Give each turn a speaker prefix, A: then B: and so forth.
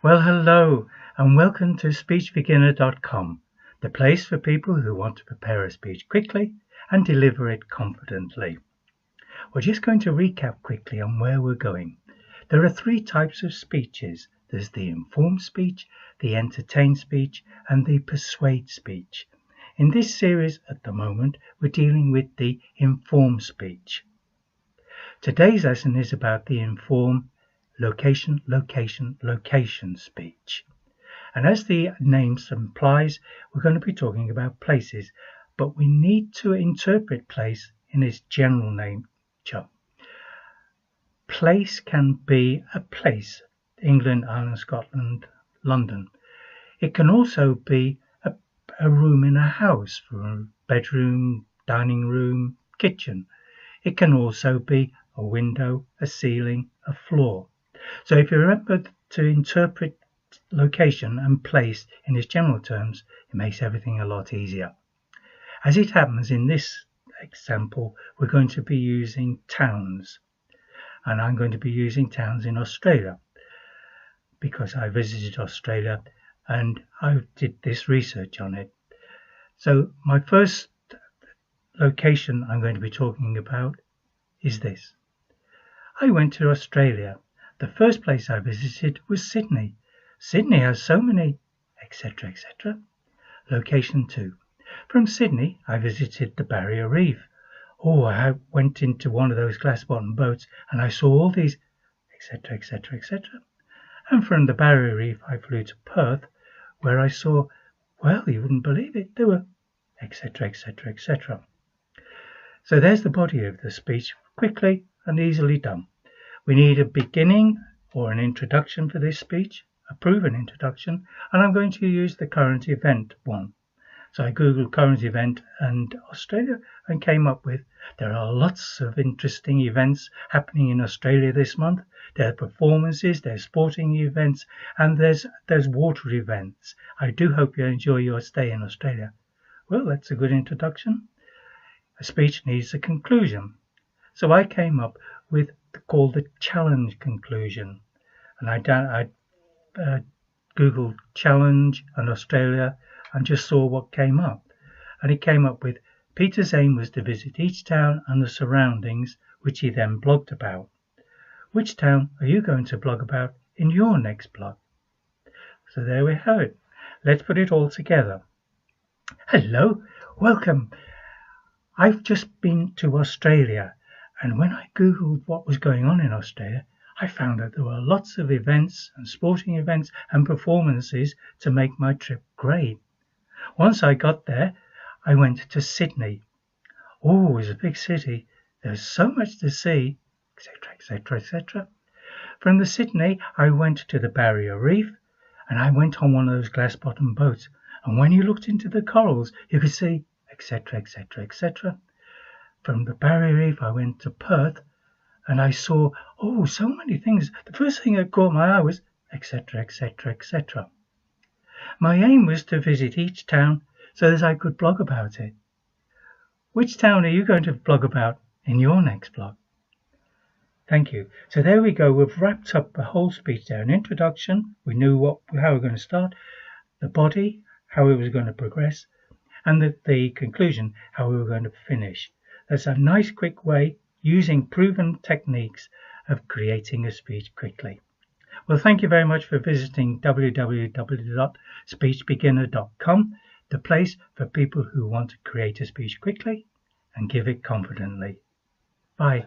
A: Well, hello and welcome to SpeechBeginner.com, the place for people who want to prepare a speech quickly and deliver it confidently. We're just going to recap quickly on where we're going. There are three types of speeches. There's the informed speech, the entertained speech, and the persuade speech. In this series at the moment, we're dealing with the informed speech. Today's lesson is about the informed location speech. And as the name implies, we're going to be talking about places, but we need to interpret place in its general nature. Place can be a place, England, Ireland, Scotland, London. It can also be a room in a house, for a bedroom, dining room, kitchen. It can also be a window, a ceiling, a floor. So if you remember to interpret location and place in its general terms, it makes everything a lot easier. As it happens, in this example, we're going to be using towns. And I'm going to be using towns in Australia because I visited Australia and I did this research on it. So my first location I'm going to be talking about is this. I went to Australia. The first place I visited was Sydney. Sydney has so many, etc., etc. Location 2. From Sydney, I visited the Barrier Reef. I went into one of those glass-bottom boats and I saw all these, etc., etc., etc. And from the Barrier Reef, I flew to Perth, where I saw, well, you wouldn't believe it, there were, etc., etc., etc. So there's the body of the speech, quickly and easily done. We need a beginning or an introduction for this speech, a proven introduction, and I'm going to use the current event one. So I googled current event and Australia and came up with there are lots of interesting events happening in Australia this month. There are performances, there's sporting events, and there's water events. I do hope you enjoy your stay in Australia. Well, that's a good introduction. A speech needs a conclusion. So I came up with called the challenge conclusion, and I googled challenge and Australia and just saw what came up, and it came up with Peter's aim was to visit each town and the surroundings, which he then blogged about. Which town are you going to blog about in your next blog? So there we have it. Let's put it all together. Hello, welcome. I've just been to Australia. And when I googled what was going on in Australia, I found that there were lots of events and sporting events and performances to make my trip great. Once I got there, I went to Sydney. It was a big city. There's so much to see, etc., etc., etc. From the Sydney, I went to the Barrier Reef, and I went on one of those glass-bottom boats. And when you looked into the corals, you could see, etc., etc., etc. From the Barrier Reef, I went to Perth, and I saw, so many things. The first thing that caught my eye was, etc., etc., etc. My aim was to visit each town so that I could blog about it. Which town are you going to blog about in your next blog? Thank you. So there we go. We've wrapped up the whole speech there. An introduction. We knew how we're going to start. The body, how it was going to progress. And the conclusion, how we were going to finish. That's a nice quick way, using proven techniques, of creating a speech quickly. Well, thank you very much for visiting www.speechbeginner.com, the place for people who want to create a speech quickly and give it confidently. Bye.